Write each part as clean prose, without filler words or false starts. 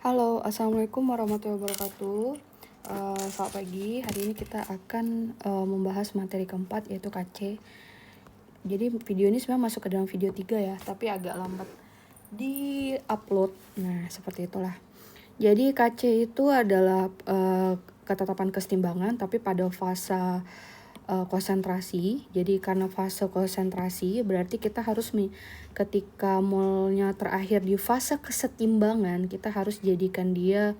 Halo, Assalamualaikum warahmatullahi wabarakatuh. Selamat pagi, hari ini kita akan membahas materi keempat yaitu KC. Jadi video ini sebenarnya masuk ke dalam video 3 ya, tapi agak lambat di upload. Nah, seperti itulah. Jadi KC itu adalah ketetapan kesetimbangan tapi pada fase konsentrasi. Jadi karena fase konsentrasi berarti kita harus ketika molnya terakhir di fase kesetimbangan, kita harus jadikan dia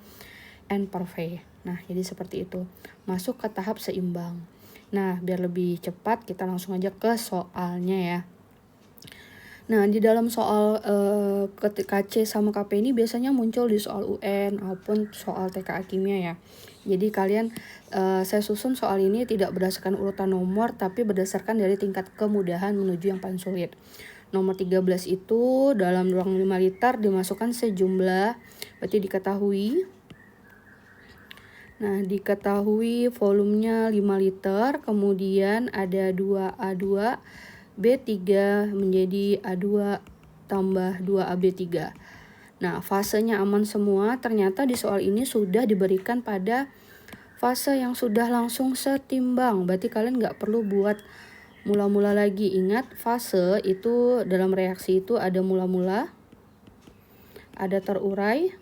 N per V. Nah, jadi seperti itu. Masuk ke tahap seimbang. Nah, biar lebih cepat kita langsung aja ke soalnya ya. Nah, di dalam soal KC sama KP ini biasanya muncul di soal UN maupun soal TKA kimia ya. Jadi kalian saya susun soal ini tidak berdasarkan urutan nomor tapi berdasarkan dari tingkat kemudahan menuju yang paling sulit. Nomor 13 itu dalam ruang 5 liter dimasukkan sejumlah, berarti diketahui. Nah, diketahui volumenya 5 liter, kemudian ada 2A2, B3 menjadi A2 tambah 2AB3. Nah, fasenya aman semua. Ternyata di soal ini sudah diberikan pada fase yang sudah langsung setimbang. Berarti kalian nggak perlu buat mula-mula lagi. Ingat, fase itu dalam reaksi itu ada mula-mula, ada terurai,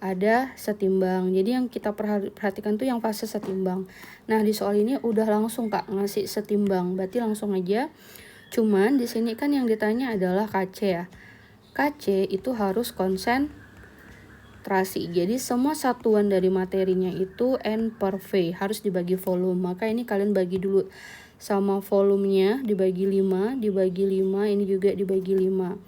ada setimbang. Jadi yang kita perhatikan tuh yang fase setimbang. Nah, di soal ini udah langsung Kak ngasih setimbang. Berarti langsung aja. Cuman di sini kan yang ditanya adalah KC ya. KC itu harus konsentrasi. Jadi semua satuan dari materinya itu N per V, harus dibagi volume. Maka ini kalian bagi dulu sama volumenya, dibagi 5, ini juga dibagi 5.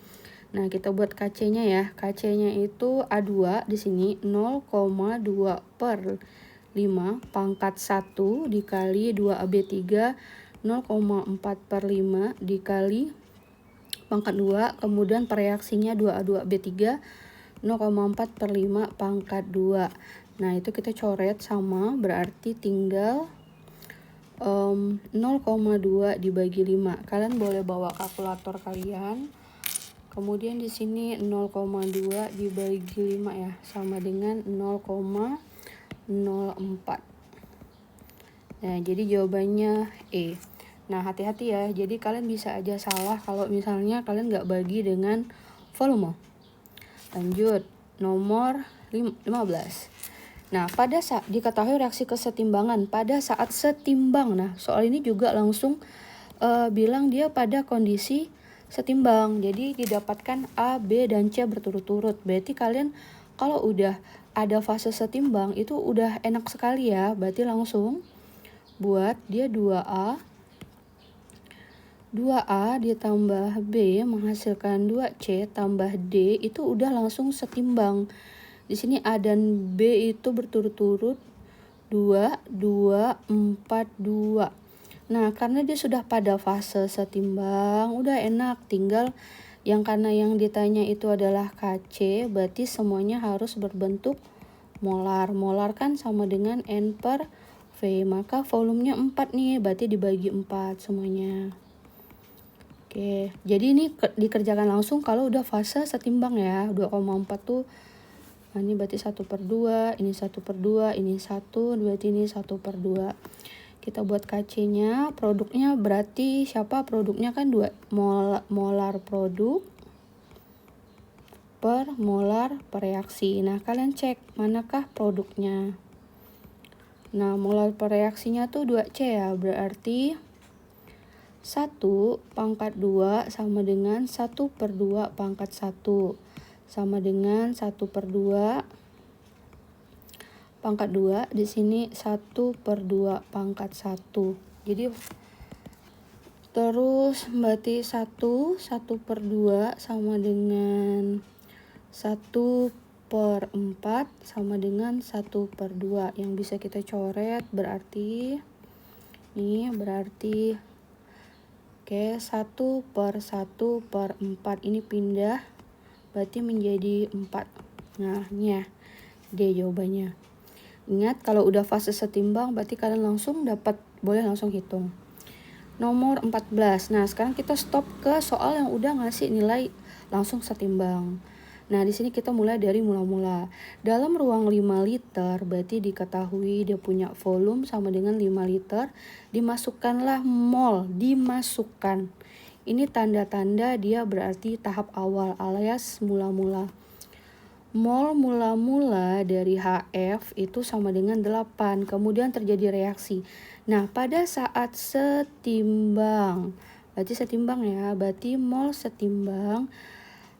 Nah, kita buat KC-nya ya. KC-nya itu A2 di sini 0,2 per 5 pangkat 1 dikali 2AB3 0,4 per 5 dikali pangkat 2. Kemudian pereaksinya 2A2B3 0,4 per 5 pangkat 2. Nah, itu kita coret sama, berarti tinggal 0,2 dibagi 5. Kalian boleh bawa kalkulator kalian. Kemudian di sini 0,2 dibagi 5 ya, sama dengan 0,04. Nah, jadi jawabannya E. Nah, hati-hati ya, jadi kalian bisa aja salah kalau misalnya kalian nggak bagi dengan volume. Lanjut, nomor 15. Nah, pada saat diketahui reaksi kesetimbangan pada saat setimbang. Nah, soal ini juga langsung bilang dia pada kondisi setimbang. Jadi didapatkan A, B, dan C berturut-turut. Berarti kalian kalau udah ada fase setimbang itu udah enak sekali ya. Berarti langsung buat dia 2A ditambah B menghasilkan 2C tambah D, itu udah langsung setimbang. Di sini A dan B itu berturut-turut 2, 2, 4, 2. Nah, karena dia sudah pada fase setimbang, udah enak. Tinggal yang karena yang ditanya itu adalah KC, berarti semuanya harus berbentuk molar. Molar kan sama dengan N per V, maka volumenya 4 nih, berarti dibagi 4 semuanya. Oke, jadi ini dikerjakan langsung kalau udah fase setimbang ya. 2,4 tuh, nah ini berarti 1/2, ini 1/2, ini 1, berarti ini 1/2. Kita buat KC-nya, produknya berarti siapa? Produknya kan 2 molar produk per molar pereaksi. Nah, kalian cek manakah produknya. Nah, molar pereaksinya tuh 2C ya, berarti 1 pangkat 2 sama dengan 1/2 pangkat 1 sama dengan 1/2 pangkat 2, di sini 1/2 pangkat 1. Jadi terus berarti 1/2 sama dengan 1/4 sama dengan 1/2. Yang bisa kita coret berarti ini berarti oke, 1/1/4 ini pindah berarti menjadi 4. Nah, ini ya D jawabannya. Ingat, kalau udah fase setimbang berarti kalian langsung dapat, boleh langsung hitung. Nomor 14. Nah, sekarang kita stop ke soal yang udah ngasih nilai langsung setimbang. Nah, di sini kita mulai dari mula-mula. Dalam ruang 5 liter, berarti diketahui dia punya volume sama dengan 5 liter. Dimasukkanlah mol, dimasukkan. Ini tanda-tanda dia berarti tahap awal alias mula-mula. Mol mula-mula dari HF itu sama dengan 8. Kemudian terjadi reaksi. Nah, pada saat setimbang, berarti setimbang ya, berarti mol setimbang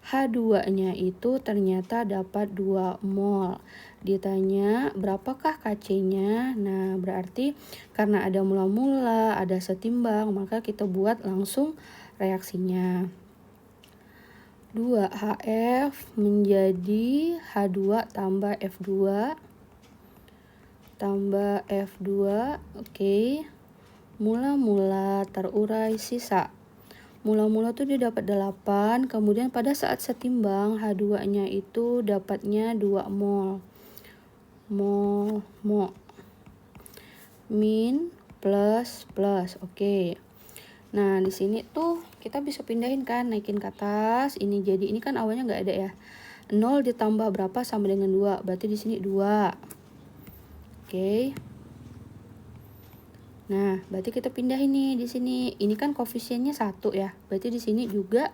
H2-nya itu ternyata dapat 2 mol. Ditanya berapakah Kc-nya? Nah, berarti karena ada mula-mula, ada setimbang, maka kita buat langsung reaksinya. 2HF menjadi H2 tambah F2 tambah F2. Oke. Mula-mula terurai sisa. Mula-mula tuh dia dapat 8, kemudian pada saat setimbang H2-nya itu dapatnya 2 mol. Min plus plus. Oke. Nah, di sini tuh kita bisa pindahin kan, naikin ke atas. Ini jadi ini kan awalnya nggak ada ya. 0 ditambah berapa sama dengan 2. Berarti di sini 2. Oke. Nah, berarti kita pindah ini di sini. Ini kan koefisiennya 1 ya. Berarti di sini juga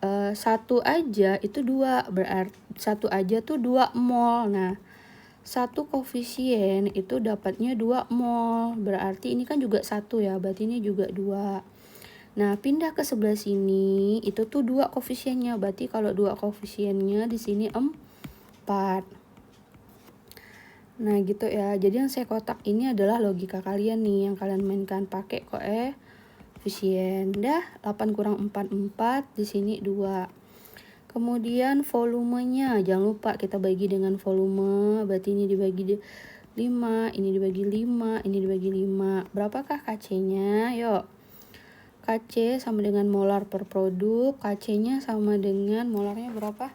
1 aja itu 2. Berarti 1 aja tuh 2 mol. Nah, 1 koefisien itu dapatnya 2 mol. Berarti ini kan juga 1 ya. Berarti ini juga 2. Nah, pindah ke sebelah sini itu tuh 2 koefisiennya. Berarti kalau 2 koefisiennya di sini 4. Nah, gitu ya. Jadi yang saya kotak ini adalah logika kalian nih yang kalian mainkan pakai koefisien. Dah, 8 kurang 4 4, di sini 2. Kemudian volumenya, jangan lupa kita bagi dengan volume. Berarti ini dibagi 5, ini dibagi 5, ini dibagi 5. Berapakah Kc-nya? Yuk. Kc sama dengan molar per produk. Kc-nya sama dengan molarnya berapa?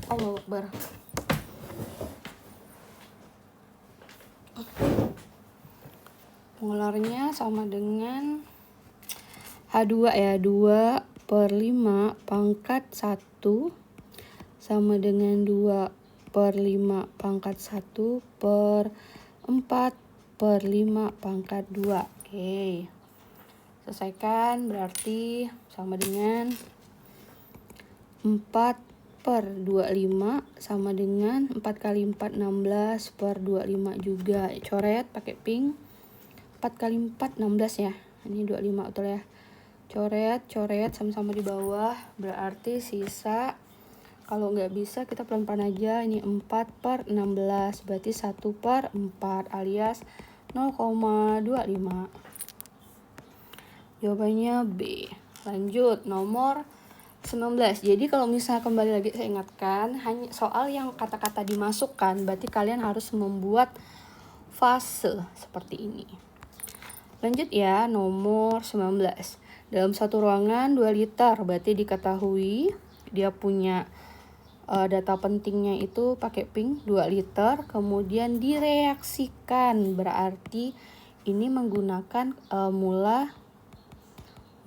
Allahu Akbar. Molarnya sama dengan H2 ya, 2 per 5 pangkat 1 sama dengan 2 per 5 pangkat 1 per 4 per 5 pangkat 2. Oke. Selesaikan, berarti sama dengan 4 per 25 sama dengan 4 kali 4 16 per 25 juga. Coret pakai pink. 4 kali 4 16 ya. Ini 25 betul ya. Coret sama-sama di bawah. Berarti sisa, kalau nggak bisa kita pelan-pelan aja. Ini 4 per 16. Berarti 1 per 4 alias 0,25. Jawabannya B. Lanjut nomor 19. Jadi kalau misalnya kembali lagi saya ingatkan, hanya soal yang kata-kata dimasukkan, berarti kalian harus membuat fase seperti ini. Lanjut ya, nomor 19. Dalam satu ruangan 2 liter, berarti diketahui dia punya data pentingnya itu pakai pink 2 liter, kemudian direaksikan, berarti ini menggunakan mula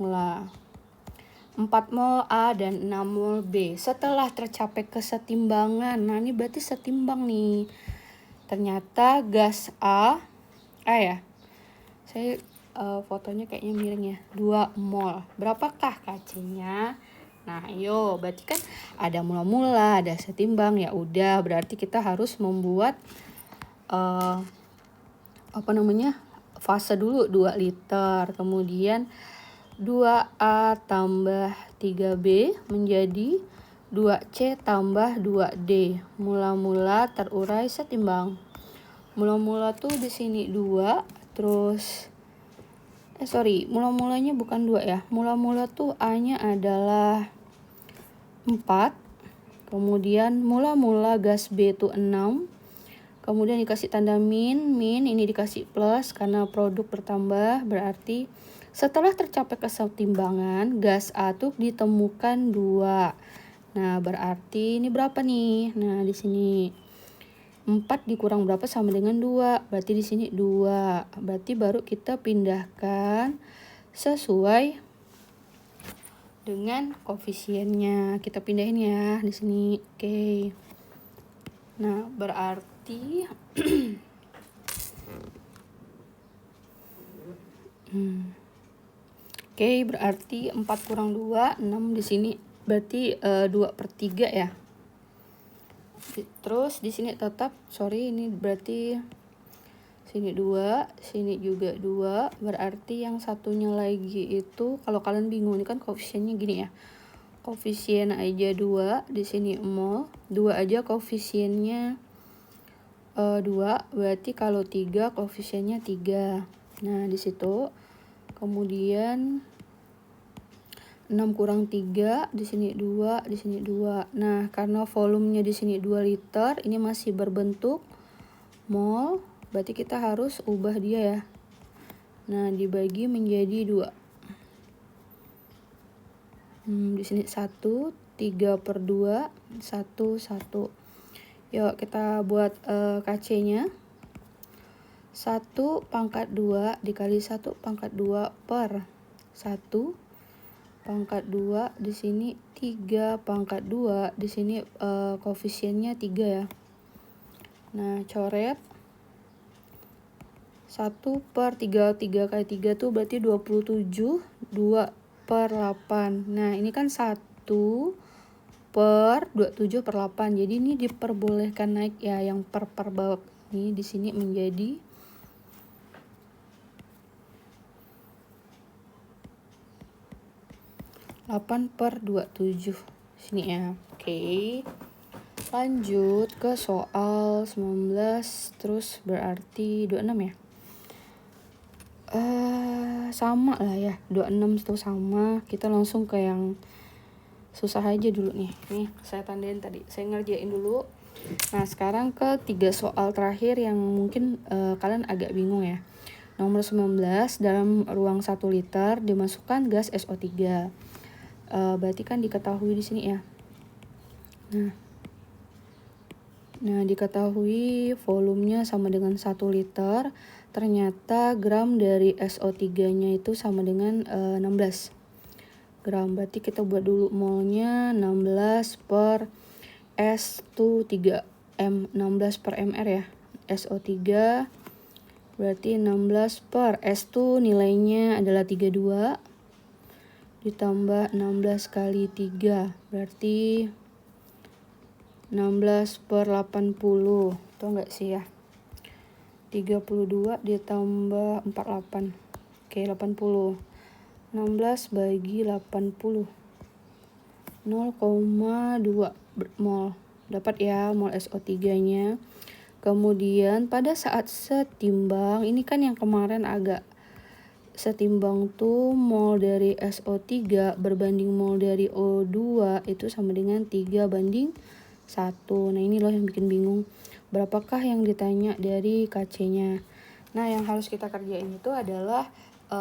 4 mol A dan 6 mol B. Setelah tercapai kesetimbangan, nah ini berarti setimbang nih. Ternyata gas A ya. Saya fotonya kayaknya miring ya. 2 mol. Berapakah Kc-nya? Nah, ayo, berarti kan ada mula-mula, ada setimbang, ya udah, berarti kita harus membuat fase dulu 2 liter. Kemudian 2A tambah 3B menjadi 2C tambah 2D. Mula-mula terurai setimbang. Mula-mula tuh di sini 2. Terus mula-mulanya bukan 2 ya. Mula-mula tuh A-nya adalah 4. Kemudian mula-mula gas B itu 6. Kemudian dikasih tanda min, ini dikasih plus karena produk bertambah, berarti setelah tercapai kesetimbangan gas A tuh ditemukan 2. Nah, berarti ini berapa nih? Nah, di sini 4 dikurang berapa sama dengan 2. Berarti di sini 2. Berarti baru kita pindahkan sesuai dengan koefisiennya. Kita pindahin ya di sini. Oke. Nah, berarti Oke, berarti 4 kurang 2, 6 di sini. Berarti 2/3 ya. Terus di sini tetap, ini berarti sini 2, sini juga 2. Berarti yang satunya lagi itu, kalau kalian bingung, ini kan koefisiennya gini ya. Koefisien aja 2, di sini mol. 2 aja koefisiennya 2, berarti kalau 3 koefisiennya 3. Nah, di situ. Kemudian 6 kurang 3, di sini 2, di sini 2. Nah, karena volumenya di sini 2 liter, ini masih berbentuk mol, berarti kita harus ubah dia ya. Nah, dibagi menjadi 2. Di sini 1, 3/2, 1, 1. Yuk, kita buat KC-nya. 1 pangkat 2 dikali 1 pangkat 2 per 1 pangkat 2, di sini 3 pangkat 2, di sini koefisiennya 3 ya. Nah, coret 1/3, 3 kali 3 tuh berarti 27, 2/8. Nah, ini kan 1/27/8. Jadi ini diperbolehkan naik ya, yang per bawah ini di sini menjadi 8/27 sini ya. Oke. Lanjut ke soal 19, terus berarti 26 ya. Sama lah ya, 26 itu sama. Kita langsung ke yang susah aja dulu nih. Nih, saya tandain tadi. Saya ngerjain dulu. Nah, sekarang ke 3 soal terakhir yang mungkin kalian agak bingung ya. Nomor 19, dalam ruang 1 liter dimasukkan gas SO3. Berarti kan diketahui di sini ya. Nah, diketahui volumenya sama dengan 1 liter. Ternyata gram dari SO3-nya itu sama dengan 16 gram. Berarti kita buat dulu molnya 16 per S2 3 16 per mR ya. SO3 berarti 16 per S2 nilainya adalah 32 ditambah 16 kali 3 berarti 16/80. Tau enggak sih ya? 32 ditambah 48. Oke, 80. 16 bagi 80. 0,2 mol. Dapat ya mol SO3-nya. Kemudian pada saat setimbang, ini kan yang kemarin agak setimbang tuh mol dari SO3 berbanding mol dari O2 itu sama dengan 3/1. Nah, ini loh yang bikin bingung. Berapakah yang ditanya dari KC-nya? Nah, yang harus kita kerjain itu adalah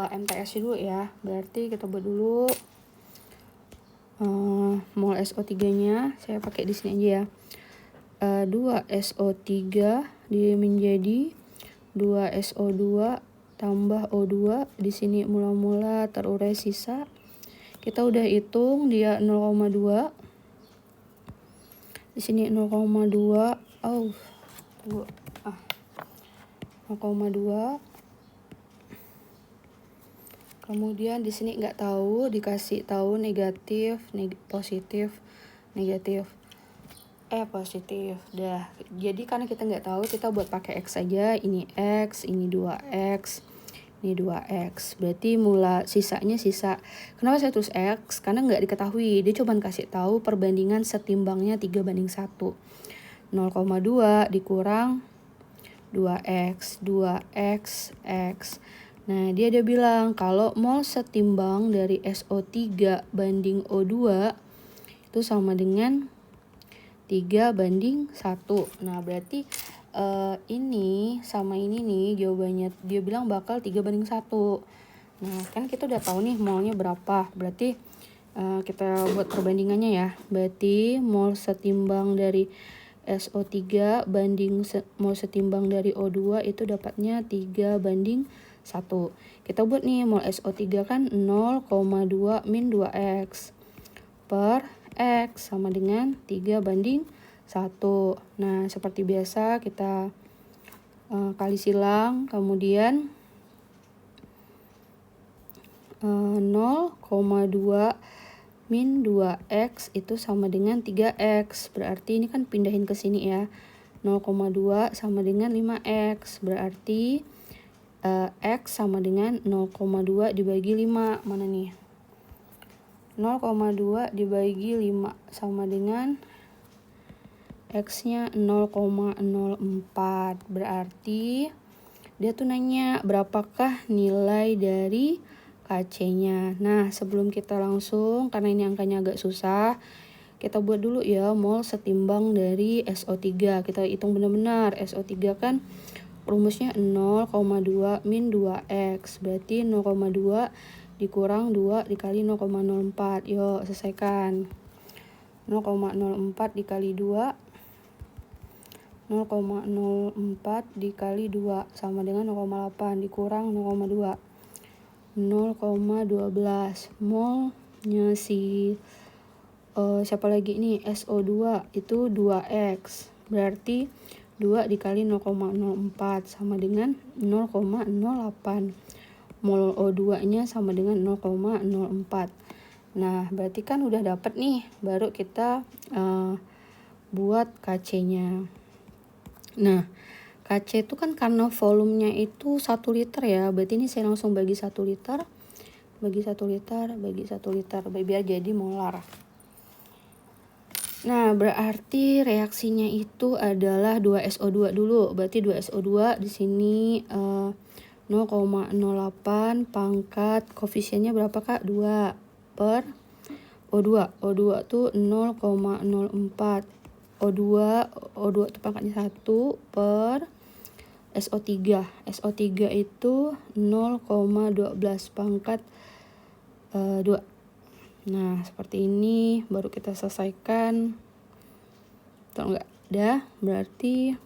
MTS dulu ya. Berarti kita buat dulu mol SO3-nya. Saya pakai di sini aja ya. 2SO3 menjadi 2SO2 tambah O2. Di sini mula-mula terurai sisa. Kita udah hitung dia 0,2. Di sini 0,2. Tunggu. 0,2. Kemudian di sini nggak tahu, dikasih tahu negatif, positif, negatif. Positif. Dah. Jadi karena kita nggak tahu, kita buat pakai X aja. Ini X, ini 2X. Ini 2X. Berarti mula sisanya sisa. Kenapa saya tulis X? Karena nggak diketahui. Dia cuma kasih tahu perbandingan setimbangnya 3/1. 0,2 dikurang 2X. 2X, X. Nah, dia udah bilang kalau mol setimbang dari SO3 banding O2 itu sama dengan 3/1. Nah, berarti ini sama ini nih jawabannya, dia bilang bakal 3/1. Nah, kan kita udah tahu nih molnya berapa. Berarti kita buat perbandingannya ya. Berarti mol setimbang dari SO3 banding mol setimbang dari O2 itu dapatnya 3/1. 1. Kita buat nih mol SO3 kan 0,2 min 2X per X sama dengan 3:1. Nah, seperti biasa kita kali silang, kemudian 0,2 min 2X itu sama dengan 3X. Berarti ini kan pindahin ke sini ya. 0,2 sama dengan 5X. Berarti X sama dengan 0,2 dibagi 5. Mana nih? 0,2 dibagi 5 sama dengan X-nya 0,04. Berarti dia tuh nanya berapakah nilai dari KC-nya. Nah, sebelum kita langsung, karena ini angkanya agak susah, kita buat dulu ya mol setimbang dari SO3. Kita hitung benar-benar. SO3 kan rumusnya 0,2 min 2X. Berarti 0,2 dikurang 2 dikali 0,04. Yuk, selesaikan. 0,04 dikali 2. 0,04 dikali 2 sama dengan 0,8 dikurang 0,2. 0,12 molnya si siapa lagi nih, SO2 itu 2X. Berarti 2 dikali 0,04 sama dengan 0,08. Mol O2 nya sama dengan 0,04. Nah, berarti kan udah dapet nih, baru kita buat KC nya. Nah, KC itu kan karena volumenya itu 1 liter ya, berarti ini saya langsung bagi 1 liter, bagi 1 liter, bagi 1 liter, biar jadi molar. Nah, berarti reaksinya itu adalah 2SO2 dulu, berarti 2SO2 di sini 0,08 pangkat koefisiennya berapa Kak? 2 per O2. O2 tuh 0,04. O2 tuh pangkatnya 1 per SO3. SO3 itu 0,12 pangkat 2. Nah, seperti ini baru kita selesaikan. Atau enggak? Dah, berarti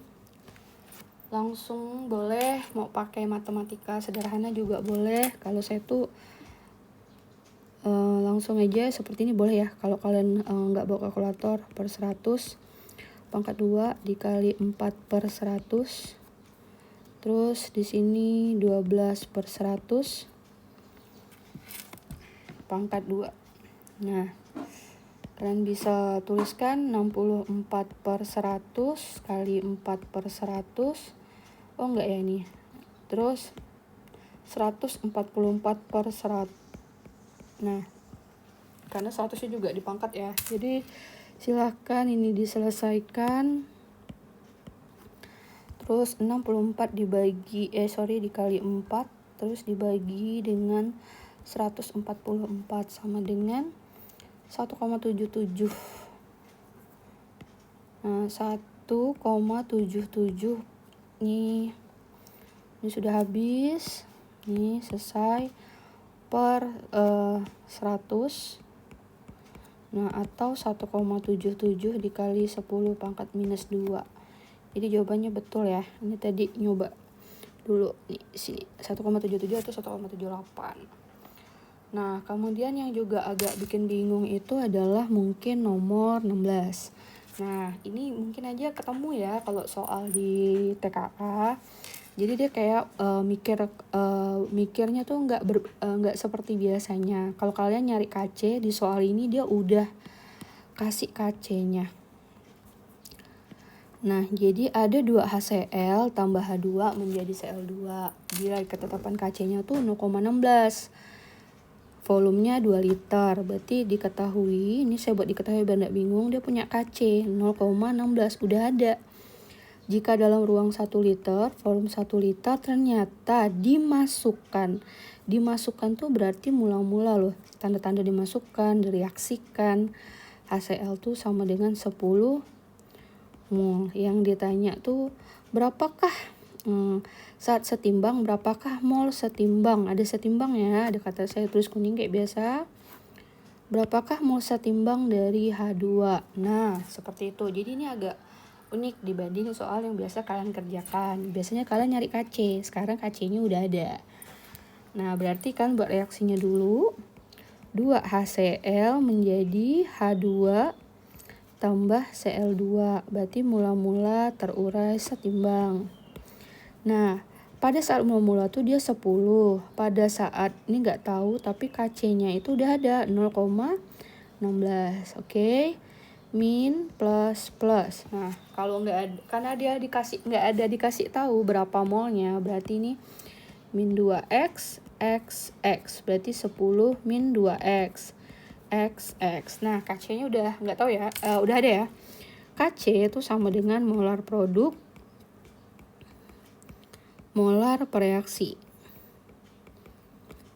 langsung boleh, mau pakai matematika sederhana juga boleh. Kalau saya tuh langsung aja seperti ini boleh ya. Kalau kalian nggak bawa kalkulator, per 100 pangkat 2 dikali 4 per 100. Terus di sini 12 per 100 pangkat 2. Nah, kalian bisa tuliskan 64 per 100 kali 4 per 100. Oh enggak ya ini. Terus 144 per 100. Nah, karena 100-nya juga dipangkat ya. Jadi silahkan ini diselesaikan. Terus 64 dikali 4. Terus dibagi dengan 144 sama dengan 1,77. Nah, 1,77 ini sudah habis. Ini selesai per 100. Nah, atau 1,77 dikali 10 pangkat minus 2. Jadi jawabannya betul ya. Ini tadi nyoba dulu nih sini 1,77 atau 1,78. Nah, kemudian yang juga agak bikin bingung itu adalah mungkin nomor 16. Nah, ini mungkin aja ketemu ya kalau soal di TKA. Jadi dia kayak mikirnya tuh nggak seperti biasanya. Kalau kalian nyari KC di soal ini dia udah kasih KC-nya. Nah, jadi ada 2 HCl tambah H2 menjadi Cl2. Bila ketetapan KC-nya tuh 0,16. Volumenya 2 liter. Berarti diketahui, ini saya buat diketahui biar nggak bingung, dia punya KC 0,16. Udah ada. Jika dalam ruang 1 liter, volume 1 liter ternyata dimasukkan. Dimasukkan tuh berarti mula-mula loh. Tanda-tanda dimasukkan, direaksikan. HCl tuh sama dengan 10 mol. Yang ditanya tuh berapakah saat setimbang, berapakah mol setimbang? Ada setimbang ya, ada kata saya tulis kuning kayak biasa. Berapakah mol setimbang dari H2? Nah, seperti itu. Jadi ini agak unik dibanding soal yang biasa kalian kerjakan. Biasanya kalian nyari KC, sekarang KC-nya udah ada. Nah, berarti kan buat reaksinya dulu. 2 HCl menjadi H2 tambah Cl2. Berarti mula-mula terurai setimbang. Nah, pada saat mula-mula tuh dia 10. Pada saat ini nggak tahu, tapi Kc-nya itu udah ada 0,16. Oke. Min plus plus. Nah, kalau nggak ada, karena dia nggak ada dikasih tahu berapa molnya, berarti ini min 2x x. Berarti 10 min 2x x. Nah, Kc-nya udah nggak tahu ya, udah ada ya. Kc itu sama dengan molar produk molar per reaksi.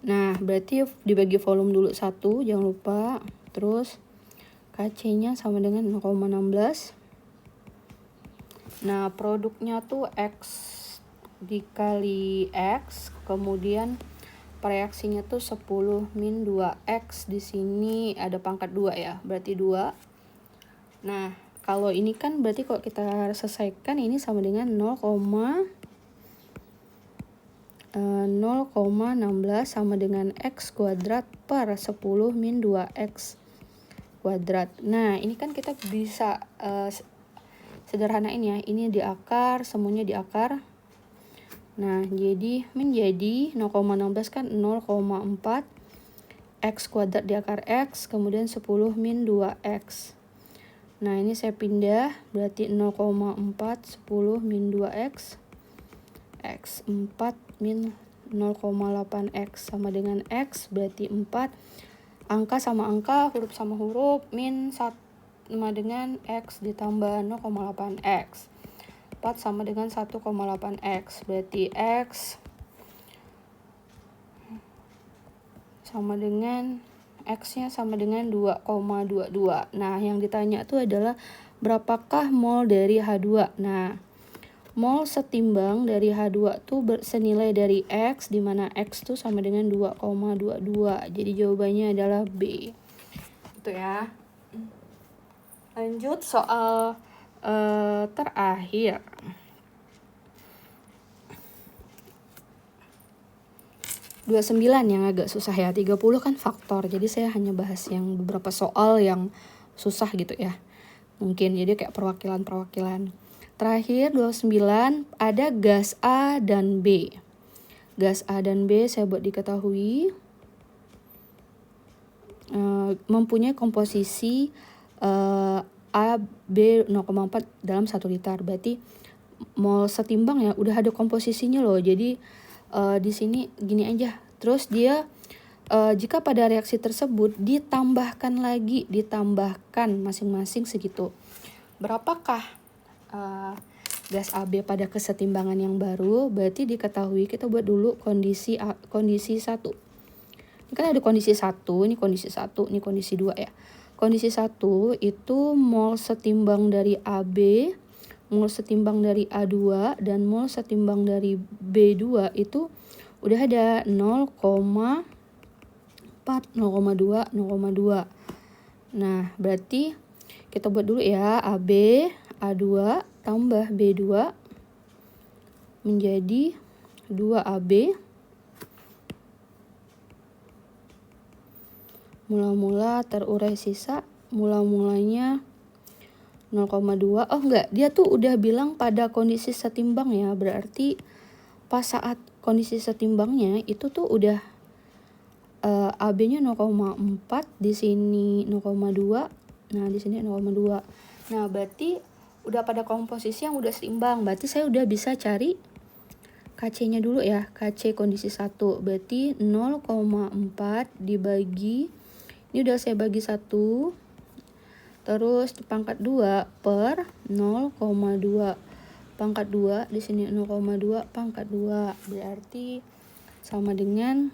Nah, berarti dibagi volume dulu 1, jangan lupa. Terus Kc-nya sama dengan 0,16. Nah, produknya tuh X dikali X, kemudian reaksinya tuh 10 min 2X. Di sini ada pangkat 2 ya, berarti 2. Nah, kalau ini kan berarti kalau kita selesaikan ini sama dengan 0,16 sama dengan X kuadrat per 10 min 2X kuadrat. Nah, ini kan kita bisa sederhanain ya. Ini di akar, semuanya di akar. Nah, jadi menjadi 0,16 kan 0,4 X kuadrat di akar X, kemudian 10 min 2X. Nah, ini saya pindah, berarti 0,4 10 min 2X. X 4 min 0,8X sama dengan X, berarti 4. Angka sama angka, huruf sama huruf, min 1 sama dengan X ditambah 0,8X. 4 sama dengan 1,8X, berarti X sama dengan X-nya sama dengan 2,22. Nah, yang ditanya itu adalah berapakah mol dari H2. Nah, mol setimbang dari H2 tuh senilai dari X, di mana X tuh sama dengan 2,22. Jadi jawabannya adalah B. Itu ya. Lanjut soal terakhir. Dua 29 yang agak susah ya. 30 kan faktor. Jadi saya hanya bahas yang beberapa soal yang susah gitu ya. Mungkin jadi kayak perwakilan-perwakilan. Terakhir 29 ada gas A dan B. Gas A dan B saya buat diketahui mempunyai komposisi A, B 0,4 dalam 1 liter. Berarti mol setimbang ya, udah ada komposisinya loh. Jadi di sini gini aja. Terus dia jika pada reaksi tersebut ditambahkan masing-masing segitu. Berapakah gas AB pada kesetimbangan yang baru? Berarti diketahui, kita buat dulu kondisi 1. Ini kan ada kondisi 1, ini kondisi 1, ini kondisi 2 ya. Kondisi 1 itu mol setimbang dari AB, mol setimbang dari A2, dan mol setimbang dari B2 itu udah ada 0,4, 0,2, 0,2. Nah, berarti kita buat dulu ya, AB, A2 tambah B2 menjadi 2AB. Mula-mula terurai sisa, mula-mulanya 0,2. Oh enggak, dia tuh udah bilang pada kondisi setimbang ya. Berarti pas saat kondisi setimbangnya itu tuh udah AB-nya 0,4, di sini 0,2. Nah, di sini 0,2. Nah, berarti udah pada komposisi yang udah seimbang. Berarti saya udah bisa cari Kc-nya dulu ya. Kc kondisi 1 berarti 0,4 dibagi, ini udah saya bagi 1, terus pangkat 2 per 0,2 pangkat 2, di sini 0,2 pangkat 2, berarti sama dengan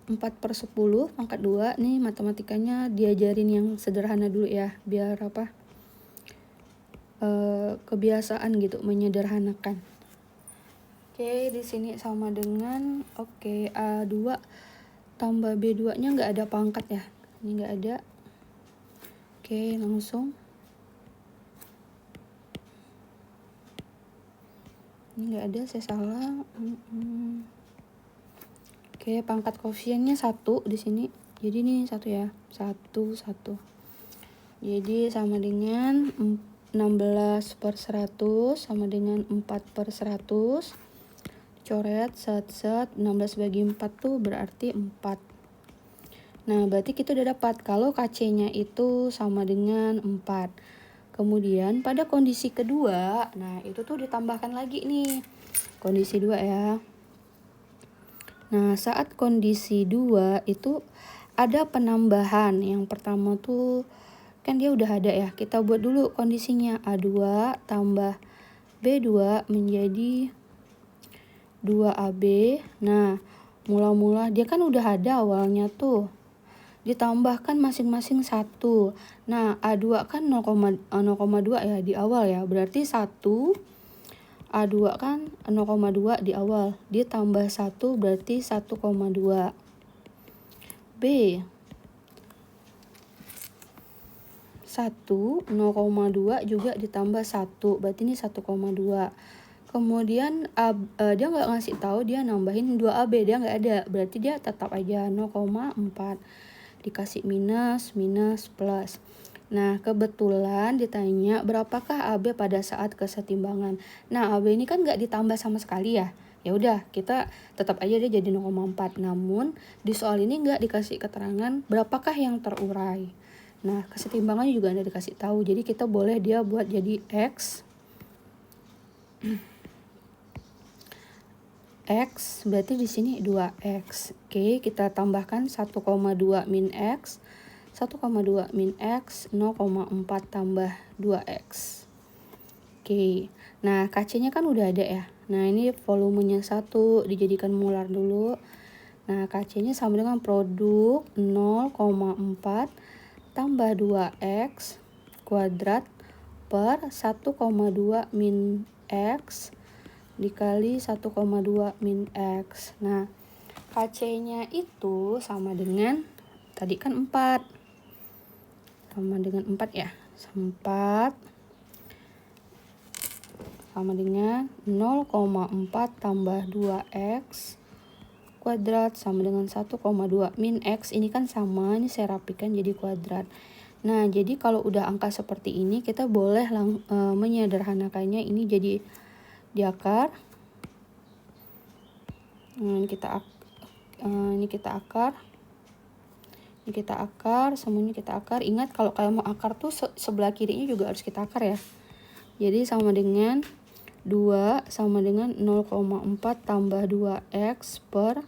4/10 pangkat 2. Nih matematikanya diajarin yang sederhana dulu ya, biar kebiasaan gitu menyederhanakan. Oke, di sini sama dengan A2 tambah B2 nya nggak ada pangkat ya, ini nggak ada. Oke, langsung Ini nggak ada, saya salah. Oke, pangkat koefisiennya 1 di sini. Jadi ini 1 ya. 1. Jadi sama dengan 16/100 sama dengan 4/100. Coret, set. 16 bagi 4 tuh berarti 4. Nah, berarti kita udah dapat kalau KC-nya itu sama dengan 4. Kemudian pada kondisi kedua, nah itu tuh ditambahkan lagi nih. Kondisi 2 ya. Nah, saat kondisi 2 itu ada penambahan. Yang pertama tuh kan dia udah ada ya. Kita buat dulu kondisinya. A2 tambah B2 menjadi 2AB. Nah, mula-mula dia kan udah ada awalnya tuh. Ditambahkan masing-masing 1. Nah, A2 kan 0,2 ya di awal ya. Berarti 1. A2 kan 0,2 di awal. Dia tambah 1 berarti 1,2. B 1, 0,2 juga ditambah 1. Berarti ini 1,2. Kemudian dia nggak ngasih tahu dia nambahin 2AB. Dia nggak ada. Berarti dia tetap aja 0,4. Dikasih minus, plus. Nah, kebetulan ditanya berapakah AB pada saat kesetimbangan. Nah, AB ini kan nggak ditambah sama sekali ya. Ya udah, kita tetap aja dia jadi 0,4. Namun, di soal ini nggak dikasih keterangan berapakah yang terurai. Nah, kesetimbangannya juga ada dikasih tahu. Jadi kita boleh dia buat jadi X. X berarti di sini 2X. Oke, kita tambahkan 1,2 min X. 1,2 min X 0,4 tambah 2X. Oke, nah KC-nya kan udah ada ya. Nah, ini volumenya 1 dijadikan molar dulu. Nah, KC-nya sama dengan produk 0,4 tambah 2X kuadrat per 1,2 min X dikali 1,2 min X. Nah, KC-nya itu sama dengan tadi kan 4. Sama dengan 4 ya. 4 sama dengan 0,4 tambah 2X kuadrat sama dengan 1,2 min X. Ini kan sama, ini saya rapikan jadi kuadrat. Nah, jadi kalau udah angka seperti ini kita boleh menyederhanakannya ini jadi diakar. Ini kita akar. Ini kita akar, semuanya kita akar. Ingat kalau kalian mau akar tuh sebelah kirinya juga harus kita akar ya. Jadi sama dengan 2 sama dengan 0,4 tambah 2X per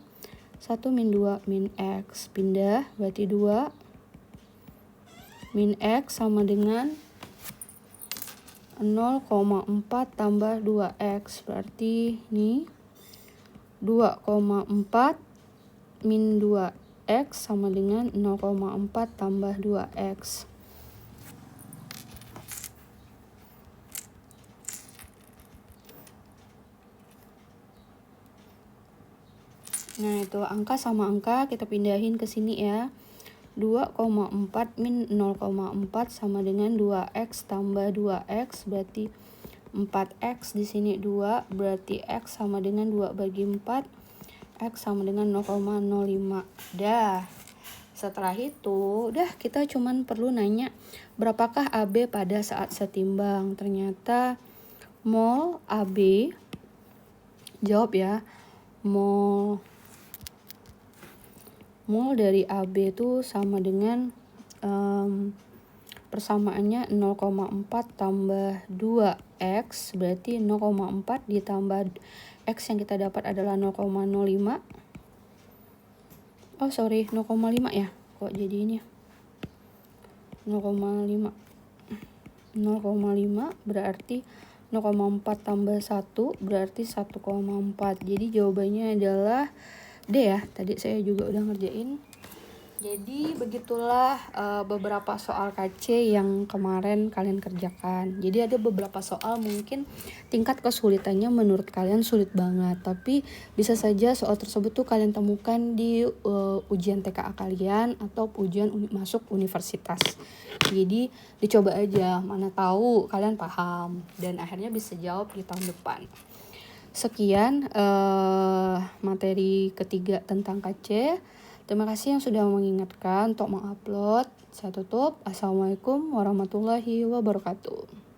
1 min 2 min X. Pindah, berarti 2 min X sama dengan 0,4 tambah 2X. Berarti ini 2,4 min 2X sama dengan 0,4 tambah 2X. Nah, itu angka sama angka kita pindahin ke sini ya. 2,4 min 0,4 sama dengan 2X tambah 2X berarti 4X di sini 2 berarti X sama dengan 2 bagi 4. X sama dengan 0,05. Dah. Setelah itu, udah kita cuman perlu nanya berapakah AB pada saat setimbang. Ternyata mol AB, jawab ya, mol dari AB itu sama dengan persamaannya 0,4 tambah 2X berarti 0,4 ditambah X yang kita dapat adalah 0,05. Oh sorry, 0,5 ya. Kok jadi ini? 0,5 berarti 0,4 tambah 1 berarti 1,4. Jadi jawabannya adalah D ya. Tadi saya juga udah ngerjain. Jadi begitulah beberapa soal KC yang kemarin kalian kerjakan. Jadi ada beberapa soal mungkin tingkat kesulitannya menurut kalian sulit banget. Tapi bisa saja soal tersebut tuh kalian temukan di ujian TKA kalian atau ujian masuk universitas. Jadi dicoba aja, mana tahu kalian paham dan akhirnya bisa jawab di tahun depan. Sekian materi ketiga tentang KC. Terima kasih yang sudah mengingatkan untuk mengupload. Saya tutup. Assalamualaikum warahmatullahi wabarakatuh.